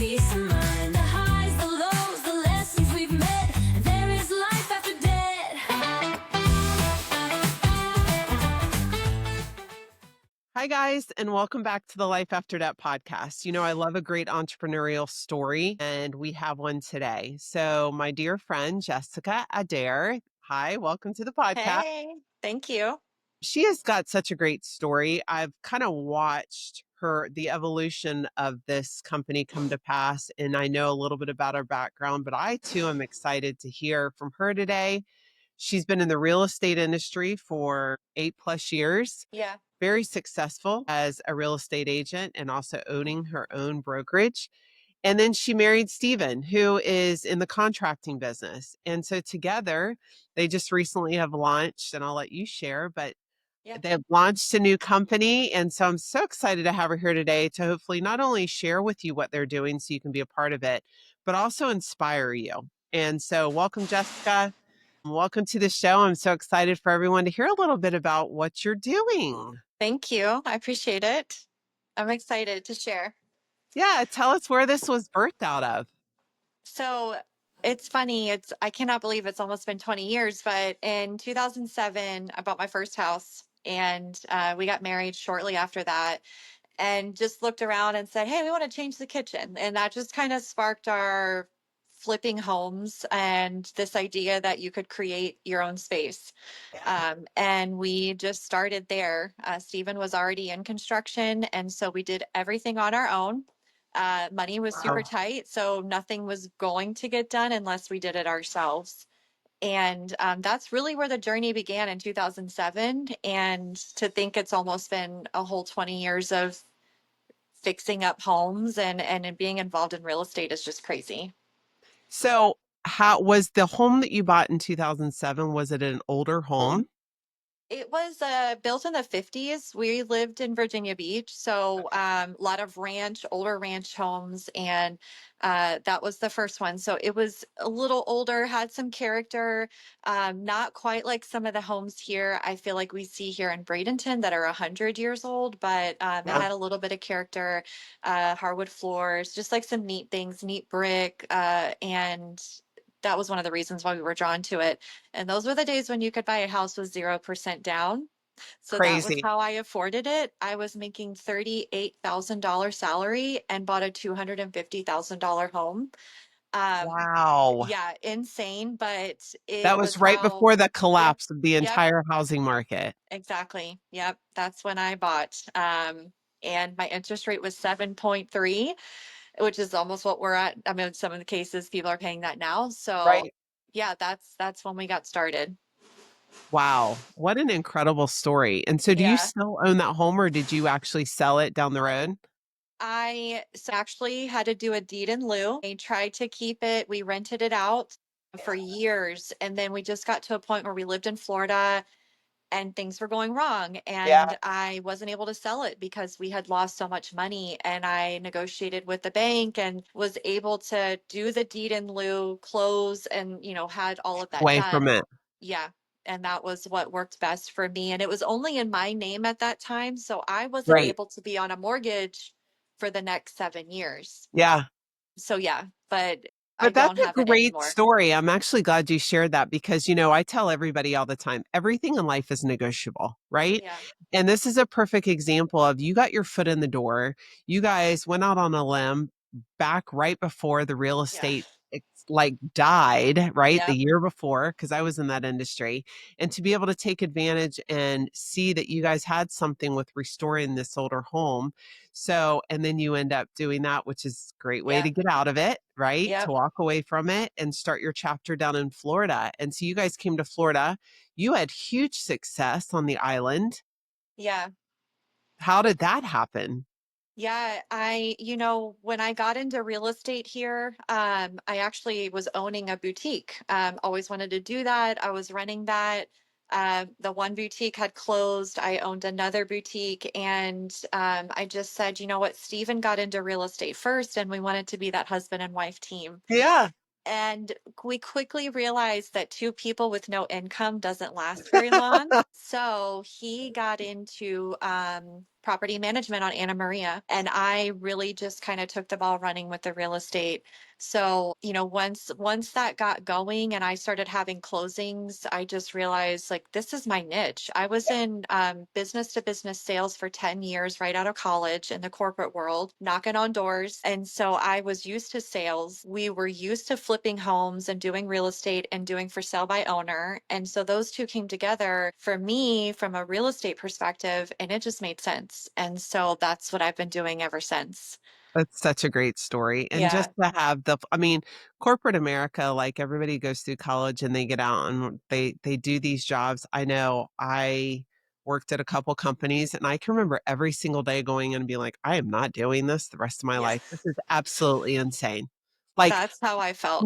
peace of mind. The highs, the lows, the lessons we've met. There is life after death. Hi, guys, and welcome back to the Life After Debt podcast. I love a great entrepreneurial story, and we have one today. So, my dear friend, Jessica Adair, hi, welcome to the podcast. Hey, thank you. She has got such a great story. I've kind of watched the evolution of this company come to pass, and I know a little bit about her background, but I too am excited to hear from her today. She's been in the real estate industry for 8+ years, Yeah. very successful as a real estate agent and also owning her own brokerage. And then she married Steven, who is in the contracting business. And so together, they just recently have launched, and I'll let you share, but Yeah. they have launched a new company. And so I'm so excited to have her here today to hopefully not only share with you what they're doing so you can be a part of it, but also inspire you. And so welcome, Jessica. Welcome to the show. I'm so excited for everyone to hear a little bit about what you're doing. Thank you. I appreciate it. I'm excited to share. Yeah, tell us where this was birthed out of. So it's funny. I cannot believe it's almost been 20 years, but in 2007, I bought my first house and we got married shortly after that and just looked around and said, hey, we want to change the kitchen. And that just kind of sparked our flipping homes and this idea that you could create your own space. And we just started there. Stephen was already in construction. And so we did everything on our own. Money was super Wow. tight. So nothing was going to get done unless we did it ourselves. And that's really where the journey began in 2007. And to think it's almost been a whole 20 years of fixing up homes and being involved in real estate is just crazy. So, how was the home that you bought in 2007? Was it an older home? It was built in the 50s. We lived in Virginia Beach, so a lot of older ranch homes, and that was the first one. So it was a little older, had some character, not quite like some of the homes here. I feel like we see here in Bradenton that are 100 years old, but it Yeah. had a little bit of character, hardwood floors, just like some neat things, neat brick, and that was one of the reasons why we were drawn to it. And those were the days when you could buy a house with 0% down. So that was Crazy. how I afforded it. I was making $38,000 salary and bought a $250,000 home. Um, Wow. yeah, insane, but That it was was right how, before the yep, collapse of the yep, entire housing market. exactly. Yep, that's when I bought. And my interest rate was 7.3, which is almost what we're at. I mean, in some of the cases, people are paying that now. So Right. yeah, that's when we got started. Wow. What an incredible story. And so do you Yeah. still own that home or did you actually sell it down the road? I actually had to do a deed in lieu. I tried to keep it. We rented it out for years. And then we just got to a point where we lived in Florida and things were going wrong. Yeah. And I wasn't able to sell it because we had lost so much money. And I negotiated with the bank and was able to do the deed in lieu, close, and, had all of that Away from done. it. Yeah. And that was what worked best for me. And it was only in my name at that time. So I wasn't Right. able to be on a mortgage for the next 7 years. Yeah. So yeah, but I But that's don't have a it great anymore. story. I'm actually glad you shared that because, I tell everybody all the time, everything in life is negotiable, right? Yeah. And this is a perfect example of you got your foot in the door. You guys went out on a limb back right before the real Yeah. estate like died, right? The Yep. year before, because I was in that industry. And to be able to take advantage and see that you guys had something with restoring this older home. So, and then you end up doing that, which is a great way to Yep. get out of it, right? To Yep. walk away from it and start your chapter down in Florida. And so you guys came to Florida. You had huge success on the island. Yeah. How did that happen? Yeah, when I got into real estate here, I actually was owning a boutique. Always wanted to do that. I was running that. The one boutique had closed. I owned another boutique, and I just said, you know what, Stephen got into real estate first, and we wanted to be that husband and wife team. Yeah. And we quickly realized that two people with no income doesn't last very long. So he got into property management on Anna Maria. And I really just kind of took the ball running with the real estate. So, once that got going and I started having closings, I just realized like this is my niche. I was in business to business sales for 10 years right out of college in the corporate world, knocking on doors. And so I was used to sales. We were used to flipping homes and doing real estate and doing for sale by owner. And so those two came together for me from a real estate perspective, and it just made sense. And so that's what I've been doing ever since. That's such a great story. And just Yeah. to have I mean, corporate America, like everybody goes through college and they get out and they do these jobs. I know I worked at a couple companies and I can remember every single day going in and being like, I am not doing this the rest of my Yeah. life. This is absolutely insane. Like, That's how I no, felt.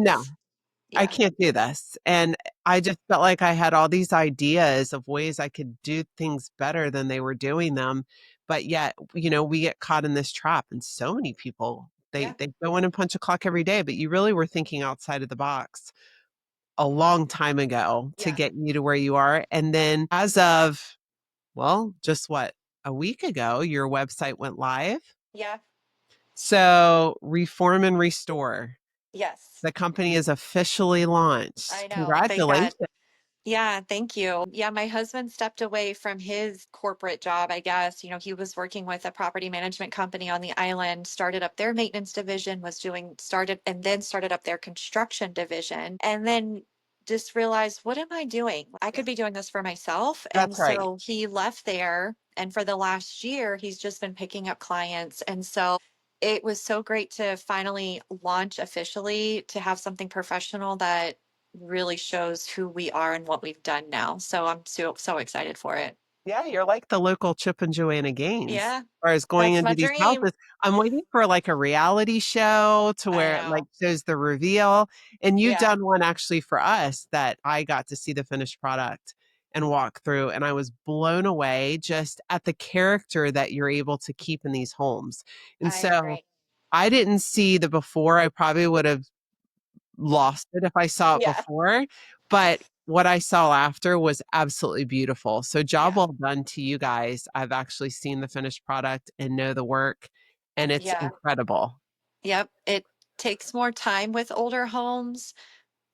I Yeah. can't do this. And I just felt like I had all these ideas of ways I could do things better than they were doing them. But yet, we get caught in this trap. And so many people, they Yeah. they go in and punch a clock every day, but you really were thinking outside of the box a long time ago to Yeah. get you to where you are. And then as of, well, just what, a week ago, your website went live. Yeah. So reform and restore. Yes. The company is officially launched. I know. Thank God. Congratulations. Yeah, thank you. Yeah, my husband stepped away from his corporate job, I guess. He was working with a property management company on the island, started up their maintenance division, started up their construction division, and then just realized, what am I doing? I could be doing this for myself. And That's right. so he left there. And for the last year, he's just been picking up clients. And so it was so great to finally launch officially, to have something professional that really shows who we are and what we've done now. So I'm so excited for it. Yeah, you're like the local Chip and Joanna Gaines. Yeah, As far as going that's my into these dream. houses, I'm waiting for like a reality show to I where it like know. shows the reveal. And you've Yeah, done one actually for us that I got to see the finished product and walk through. And I was blown away just at the character that you're able to keep in these homes. And I so agree. I didn't see the before. I probably would have lost it if I saw it Yeah, before, but what I saw after was absolutely beautiful. So job yeah, well done to you guys. I've actually seen the finished product and know the work, and it's yeah. incredible. Yep. It takes more time with older homes,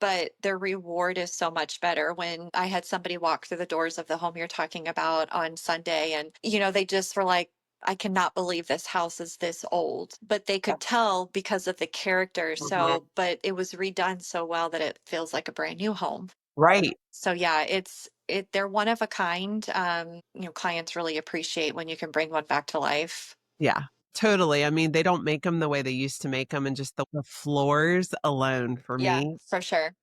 but the reward is so much better. When I had somebody walk through the doors of the home you're talking about on Sunday, and they just were like, I cannot believe this house is this old, but they Yeah. could tell because of the character. Mhm. So, but it was redone so well that it feels like a brand new home. Right. So yeah, they're one of a kind. Clients really appreciate when you can bring one back to life. Yeah. Totally. I mean, they don't make them the way they used to make them, and just the floors alone for Yeah, me, for sure.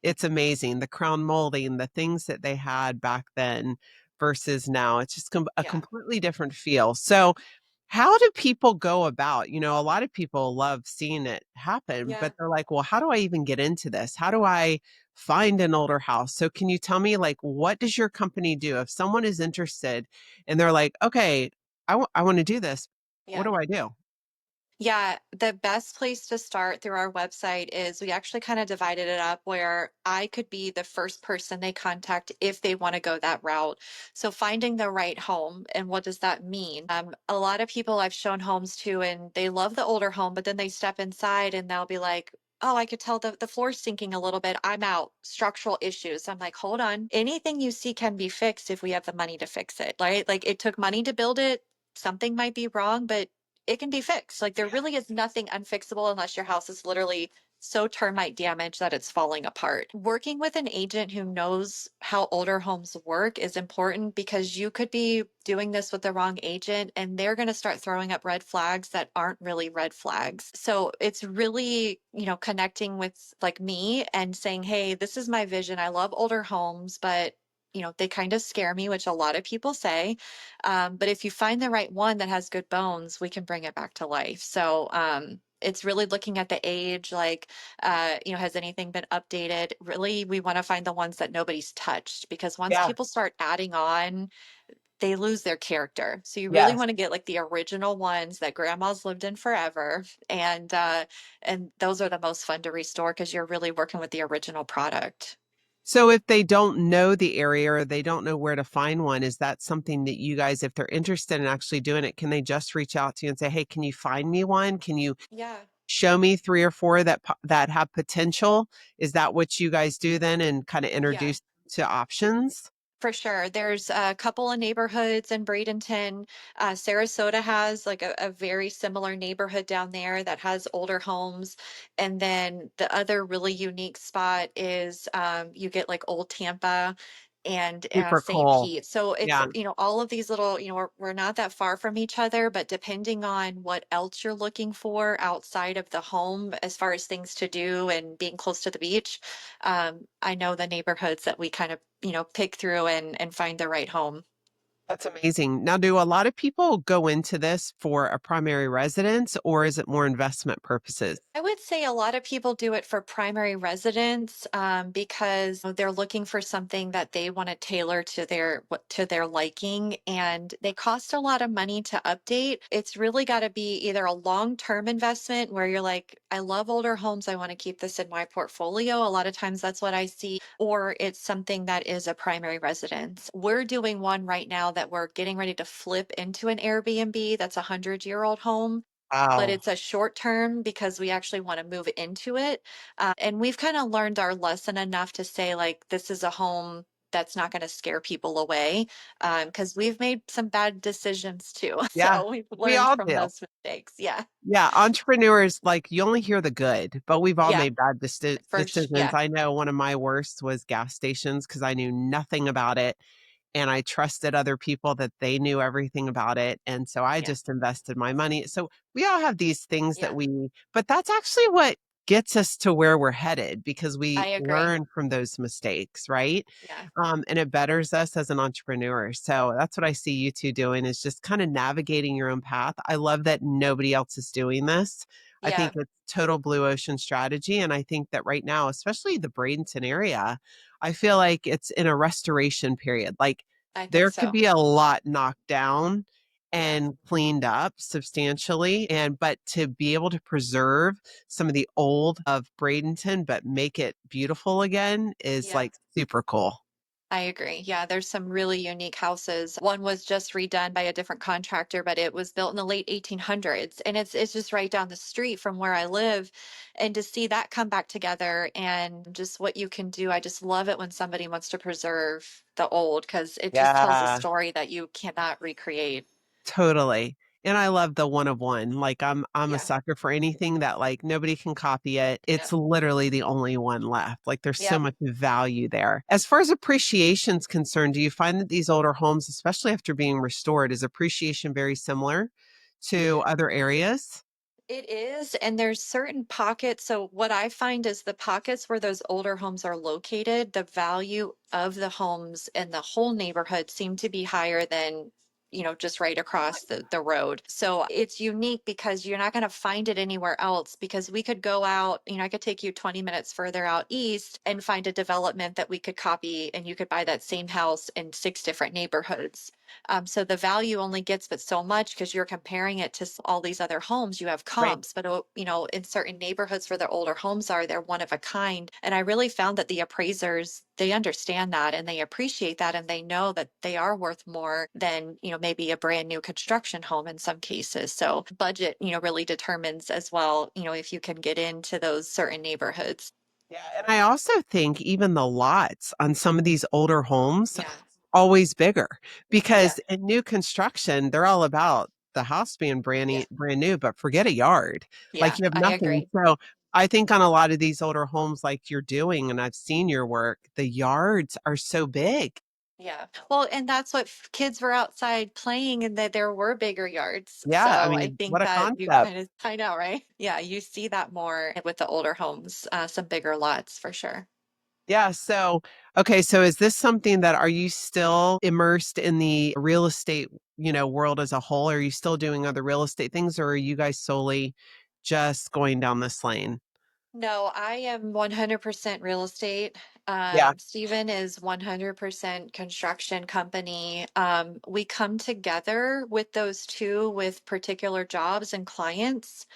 it's amazing. The crown molding, the things that they had back then versus now, it's just a Yeah, completely different feel. So, how do people go about, a lot of people love seeing it happen, yeah, but they're like, well, how do I even get into this? How do I find an older house? So, can you tell me, like, what does your company do if someone is interested and they're like, okay, I want to do this? What yeah. do I do? Yeah, the best place to start through our website is we actually kind of divided it up where I could be the first person they contact if they want to go that route. So finding the right home, and what does that mean? A lot of people I've shown homes to and they love the older home, but then they step inside and they'll be like, oh, I could tell the floor's sinking a little bit. I'm out. Structural issues. I'm like, hold on. Anything you see can be fixed if we have the money to fix it, right? Like it took money to build it. Something might be wrong, but it can be fixed. Like there really is nothing unfixable unless your house is literally so termite damaged that it's falling apart. Working with an agent who knows how older homes work is important, because you could be doing this with the wrong agent and they're going to start throwing up red flags that aren't really red flags. So it's really, connecting with like me and saying, hey, this is my vision. I love older homes, but they kind of scare me, which a lot of people say. But if you find the right one that has good bones, we can bring it back to life. So it's really looking at the age, like, has anything been updated? Really, we want to find the ones that nobody's touched, because once Yeah. people start adding on, they lose their character. So you really Yes. want to get like the original ones that grandma's lived in forever. And those are the most fun to restore because you're really working with the original product. So if they don't know the area or they don't know where to find one, is that something that you guys, if they're interested in actually doing it, can they just reach out to you and say, "Hey, can you find me one? Can you Yeah. show me 3 or 4 that have potential?" Is that what you guys do then and kinda Yeah. introduce to options? For sure. There's a couple of neighborhoods in Bradenton. Sarasota has like a very similar neighborhood down there that has older homes. And then the other really unique spot is you get like Old Tampa and Super St. cool. Pete. So it's, Yeah. all of these little, we're not that far from each other, but depending on what else you're looking for outside of the home, as far as things to do and being close to the beach, I know the neighborhoods that we kind of, pick through and find the right home. That's amazing. Now, do a lot of people go into this for a primary residence, or is it more investment purposes? I would say a lot of people do it for primary residence because they're looking for something that they want to tailor to to their liking, and they cost a lot of money to update. It's really got to be either a long-term investment where you're like, I love older homes, I want to keep this in my portfolio. A lot of times that's what I see, or it's something that is a primary residence. We're doing one right now that we're getting ready to flip into an Airbnb that's a 100-year-old home, but Wow. it's a short term because we actually want to move into it. And we've kind of learned our lesson enough to say, like, this is a home that's not going to scare people away, because we've made some bad decisions too. Yeah, So we've we learned all from do. those mistakes. Yeah. Yeah, entrepreneurs, like, you only hear the good, but we've all Yeah. made bad decisions. Yeah. I know one of my worst was gas stations because I knew nothing about it, and I trusted other people that they knew everything about it, and so I Yeah. just invested my money. So we all have these things that Yeah. we but that's actually what gets us to where we're headed because we I agree. learn from those mistakes, right? Yeah. And it betters us as an entrepreneur. So that's what I see you 2 doing is just kinda navigating your own path. I love that nobody else is doing this. I think Yeah. it's total blue ocean strategy, and I think that right now, especially the Bradenton area, I feel like it's in a restoration period. Like, I think there could so. be a lot knocked down Yeah. and cleaned up substantially, and but to be able to preserve some of the old of Bradenton, but make it beautiful again is, Yeah. like, super cool. I agree. Yeah, there's some really unique houses. One was just redone by a different contractor, but it was built in the late 1800s, and it's just right down the street from where I live. And to see that come back together and just what you can do, I just love it when somebody wants to preserve the old because it just tells a Yeah. story that you cannot recreate. Totally. And I love the one of one. Like I'm a Yeah. sucker for anything that like nobody can copy it. It's Yep. literally the only one left. Like there's so Yep. much value there. As far as appreciation's concerned, do you find that these older homes, especially after being restored, is appreciation very similar to other areas? It is, and there's certain pockets. So what I find is the pockets where those older homes are located, the value of the homes and the whole neighborhood seem to be higher than, just right across the road. So it's unique because you're not going to find it anywhere else because we could go out, I could take you 20 minutes further out east and find a development that we could copy and you could buy that same house in 6 different neighborhoods. So the value only gets but so much because you're comparing it to all these other homes. You have Right. comps, but in certain neighborhoods where the older homes are, they're one of a kind. And I really found that the appraisers, they understand that and they appreciate that and they know that they are worth more than, maybe a brand new construction home in some cases. So budget, really determines as well, if you can get into those certain neighborhoods. Yeah, and I also think even the lots on some of these older homes Yeah. always bigger Yeah. because in new construction, they're all about the house being Yeah. brand new, but forget a yard. Like Yeah. you have I nothing. agree. So I think on a lot of these older homes like you're doing, and I've seen your work, the yards are so big. Yeah. Well, and that's what kids were outside playing and that there were bigger yards. Yeah, I So I mean, think what a that you concept. kind of find out, right? Yeah, you see that more with the older homes, some bigger lots for sure. Yeah, so okay, so is this something that are you still immersed in the real estate, world as a whole? Are you still doing other real estate things, or are you guys solely just going down this lane? No, I am 100% real estate. Yeah. Stephen is 100% construction company. We come together with those two with particular jobs and clients.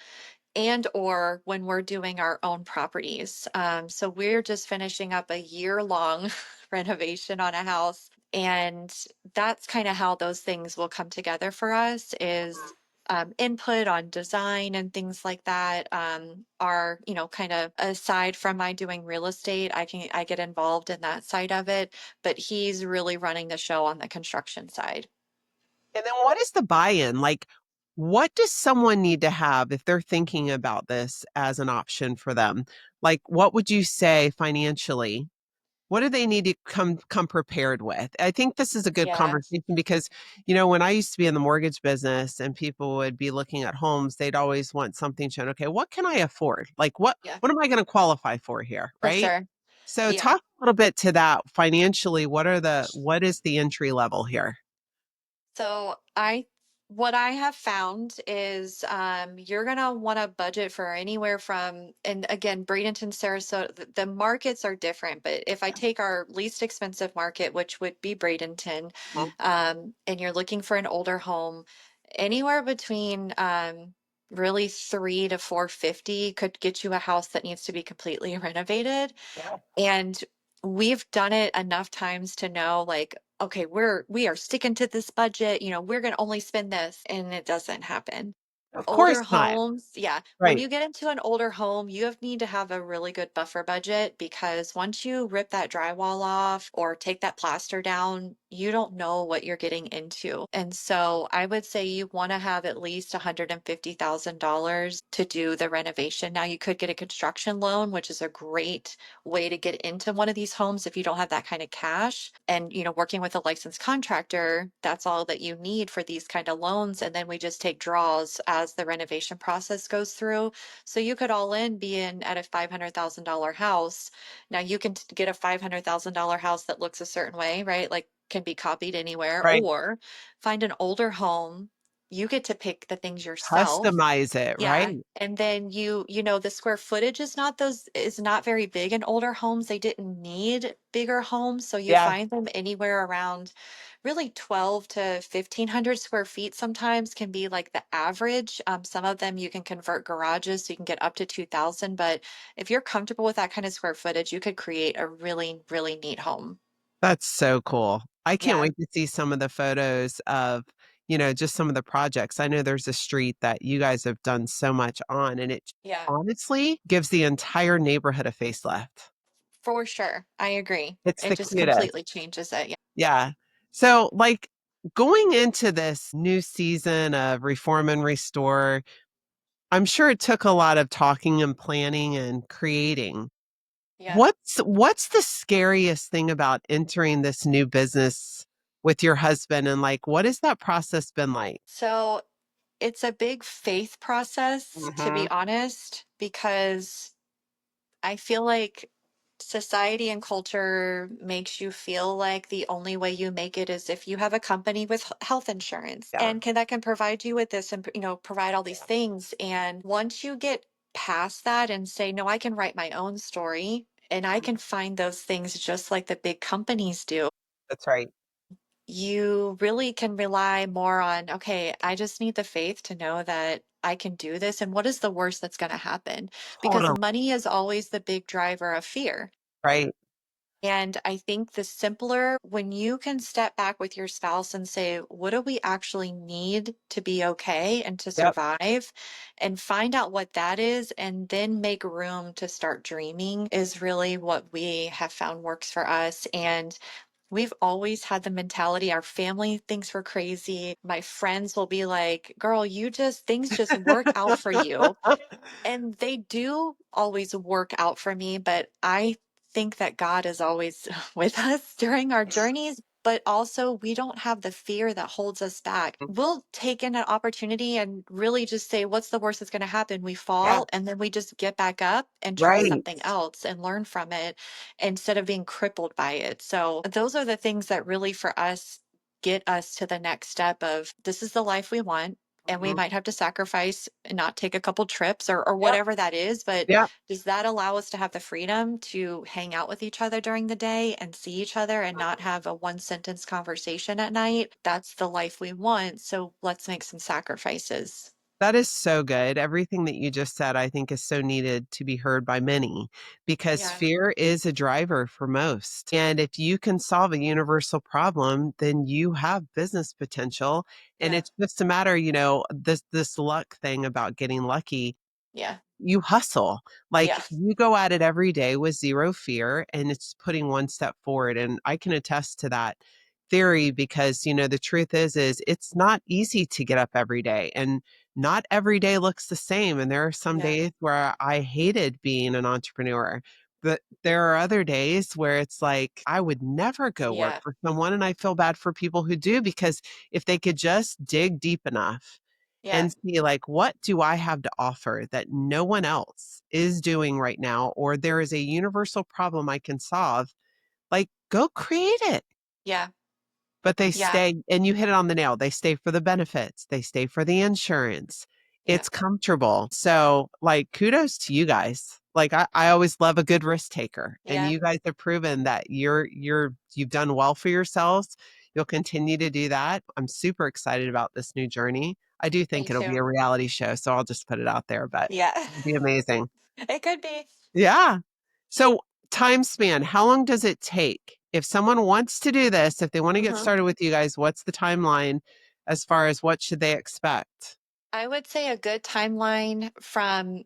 and or when we're doing our own properties. So we're just finishing up a year-long renovation on a house, and that's kind of how those things will come together for us is input on design and things like that are, kind of aside from my doing real estate, I get involved in that side of it, but he's really running the show on the construction side. And then what is the buy-in? Like, what does someone need to have if they're thinking about this as an option for them? Like, what would you say financially? What do they need to come prepared with? I think this is a good Yeah. conversation because, when I used to be in the mortgage business and people would be looking at homes, they'd always want something shown. Okay, what can I afford? Like, Yeah, what am I going to qualify for here? for Right. sure. So Yeah. talk a little bit to that financially. What is the entry level here? So what I have found is you're gonna want to budget for anywhere from, and again, Bradenton, Sarasota, the markets are different, but if I take our least expensive market, which would be Bradenton, Mhm. and you're looking for an older home, anywhere between really 3 to 450 could get you a house that needs to be completely renovated. Yeah. And we've done it enough times to know, like, okay, we are sticking to this budget, we're going to only spend this, and it doesn't happen. Of course Older not. homes, yeah. When Right. you get into an older home, need to have a really good buffer budget because once you rip that drywall off or take that plaster down, you don't know what you're getting into. And so I would say you want to have at least $150,000 to do the renovation. Now you could get a construction loan, which is a great way to get into one of these homes if you don't have that kind of cash. And, working with a licensed contractor, that's all that you need for these kind of loans. And then we just take draws as the renovation process goes through. So you could all in be in at a $500,000 house. Now you can get a $500,000 house that looks a certain way, right? Like can be copied anywhere, Right. or find an older home. You get to pick the things yourself. Customize it. Right. Yeah, and then the square footage is not very big in older homes. They didn't need bigger homes, so you Yeah. find them anywhere around really 12 to 1,500 square feet sometimes can be like the average. Some of them you can convert garages so you can get up to 2,000, but if you're comfortable with that kind of square footage, you could create a really, really neat home. That's so cool. I can't Yeah, wait to see some of the photos of, just some of the projects. I know there's a street that you guys have done so much on, and it yeah, honestly gives the entire neighborhood a facelift. for sure. I agree. It's It the just cutest. completely changes it. Yeah. Yeah. So, like, going into this new season of Reform and Restore, I'm sure it took a lot of talking and planning and creating. Yeah. What's the scariest thing about entering this new business with your husband, and, like, what has that process been like? So it's a big faith process, to be Mhm. honest, because I feel like society and culture makes you feel like the only way you make it is if you have a company with health insurance Yeah. and that can provide you with this and provide all these things. And once you get past that and say, no, I can write my own story and I can find those things just like the big companies do, That's right. you really can rely more on, okay, I just need the faith to know that I can do this. And what is the worst that's going to happen? Because Totally. money is always the big driver of fear. Right. And I think the simpler when you can step back with your spouse and say, what do we actually need to be okay and to Yep. survive? And find out what that is, and then make room to start dreaming is really what we have found works for us. And we've always had the mentality our family thinks we're crazy. My friends will be like, girl, things just work out for you. And they do always work out for me, but I think that God is always with us during our journeys. But also, we don't have the fear that holds us back. We'll take in an opportunity and really just say, what's the worst that's going to happen? We Yeah. fall, and then we just get back up and try Right. something else and learn from it instead of being crippled by it. So, those are the things that really, for us, get us to the next step of this is the life we want, and we Mhm. might have to sacrifice and not take a couple trips or Yep. whatever that is, but Yep. does that allow us to have the freedom to hang out with each other during the day and see each other and not have a one sentence conversation at night? That's the life we want, so let's make some sacrifices. That is so good. Everything that you just said, I think, is so needed to be heard by many because Yeah. fear is a driver for most. And if you can solve a universal problem, then you have business potential. And Yeah. it's just a matter, this luck thing about getting lucky. Yeah. You hustle. Like Yeah. you go at it every day with zero fear and it's putting one step forward. And I can attest to that theory because, the truth is it's not easy to get up every day and not every day looks the same. And there are some Yeah. days where I hated being an entrepreneur. But there are other days where it's like I would never go work Yeah. for someone. And I feel bad for people who do because if they could just dig deep enough Yeah. and see like what do I have to offer that no one else is doing right now, or there is a universal problem I can solve, like go create it. Yeah. But they Yeah. stay, and you hit it on the nail. They stay for the benefits, they stay for the insurance. Yeah. It's comfortable. So, like, kudos to you guys. Like, I always love a good risk taker, and Yeah. you guys have proven that you've done well for yourselves. You'll continue to do that. I'm super excited about this new journey. I do Me think it'll be too. a reality show, so I'll just put it out there, but Yeah. it'll be amazing. It could be. Yeah. So, time span, how long does it take? If someone wants to do this, if they want to get Mhm. started with you guys, what's the timeline as far as what should they expect? I would say a good timeline from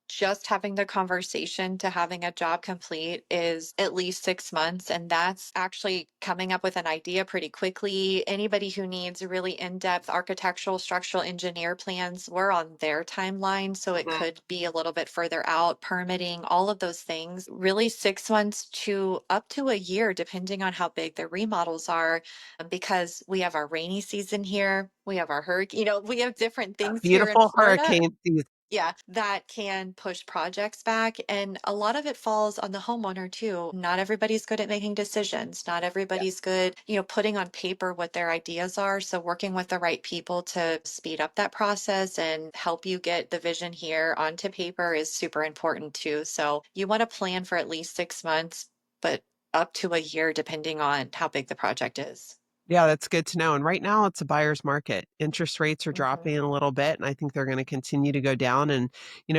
just having the conversation to having a job complete is at least 6 months. And that's actually coming up with an idea pretty quickly. Anybody who needs really in depth architectural, structural engineer plans, we're on their timeline. So it Mhm. could be a little bit further out, permitting, all of those things. Really, 6 months to up to a year, depending on how big the remodels are, because we have our rainy season here, we have our hurricane, we have different A things here in beautiful Florida. hurricane season. Yeah, that can push projects back. And a lot of it falls on the homeowner too. Not everybody's good at making decisions. Not Yeah. everybody's good, putting on paper what their ideas are. So working with the right people to speed up that process and help you get the vision here onto paper is super important too. So you want to plan for at least 6 months, but up to a year, depending on how big the project is. Yeah, that's good to know. And right now it's a buyer's market. Interest rates are Hmm. dropping a little bit, and I think they're going to continue to go down. And,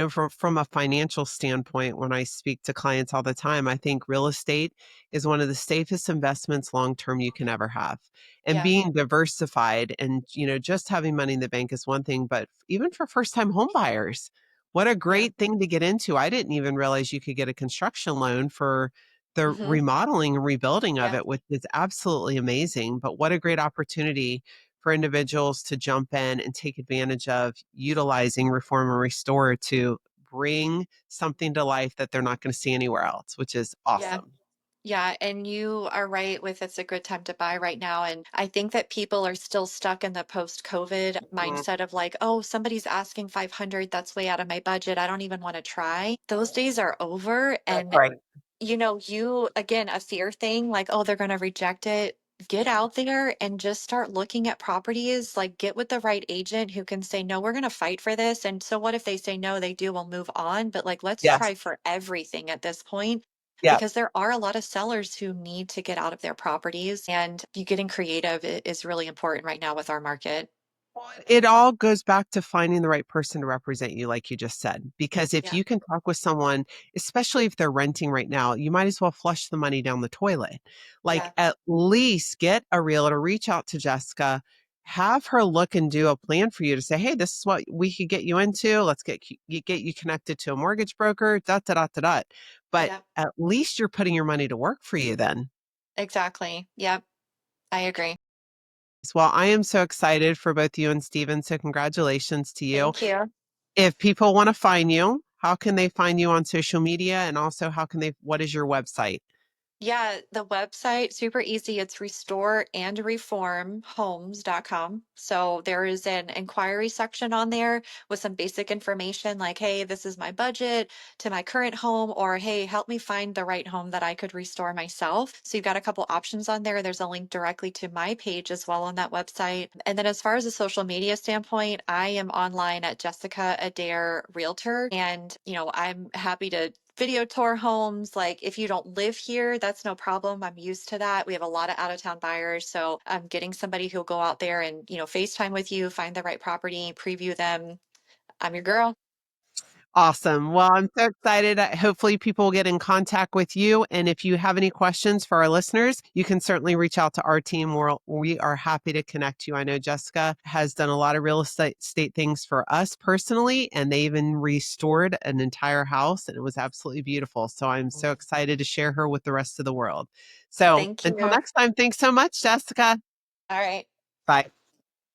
from a financial standpoint, when I speak to clients all the time, I think real estate is one of the safest investments long term you can ever have. And Yeah. being diversified and, just having money in the bank is one thing, but even for first time home buyers, what a Yeah. great thing to get into. I didn't even realize you could get a construction loan for the Hmm. remodeling and rebuilding of Yeah. it, which is absolutely amazing. But what a great opportunity for individuals to jump in and take advantage of utilizing reform and restore to bring something to life that they're not going to see anywhere else, which is Yeah. awesome. Yeah, and you are right with it's a good time to buy right now. And I think that people are still stuck in the post-COVID Mhm. mindset of like, oh, somebody's asking 500, that's way out of my budget. I don't even want to try. Those days are over. That's And right. you again, a fear thing, like, oh, they're going to reject it. Get out there and just start looking at properties. Like, get with the right agent who can say, no, we're going to fight for this. And so, what if they say no, they do, we'll move on. But like, let's Yes. try for everything at this point Yeah. because there are a lot of sellers who need to get out of their properties. And you getting creative is really important right now with our market. Well, it all goes back to finding the right person to represent you, like you just said. Because if Yeah. you can talk with someone, especially if they're renting right now, you might as well flush the money down the toilet. Like, Yeah. at least get a realtor, reach out to Jessica, have her look and do a plan for you to say, hey, this is what we could get you into. Let's get you connected to a mortgage broker, dot, dot, dot, dot, dot. But Yeah. at least you're putting your money to work for you then. Exactly. Yep. I agree. Well, I am so excited for both you and Steven. So, congratulations to you. Thank you. If people want to find you, how can they find you on social media? And also, what is your website? Yeah, the website, super easy. It's restoreandreformhomes.com. So there is an inquiry section on there with some basic information like, hey, this is my budget to my current home, or hey, help me find the right home that I could restore myself. So you've got a couple options on there. There's a link directly to my page as well on that website. And then as far as a social media standpoint, I am online at Jessica Adair Realtor. And, I'm happy to video tour homes. Like if you don't live here, that's no problem. I'm used to that. We have a lot of out of town buyers. So I'm getting somebody who'll go out there and, FaceTime with you, find the right property, preview them, I'm your girl. Awesome. Well, I'm so excited. Hopefully, people will get in contact with you. And if you have any questions for our listeners, you can certainly reach out to our team. We are happy to connect you. I know Jessica has done a lot of real estate things for us personally, and they even restored an entire house, and it was absolutely beautiful. So I'm so excited to share her with the rest of the world. So Thank you. until next time, thanks so much, Jessica. All right. Bye.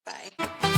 Bye.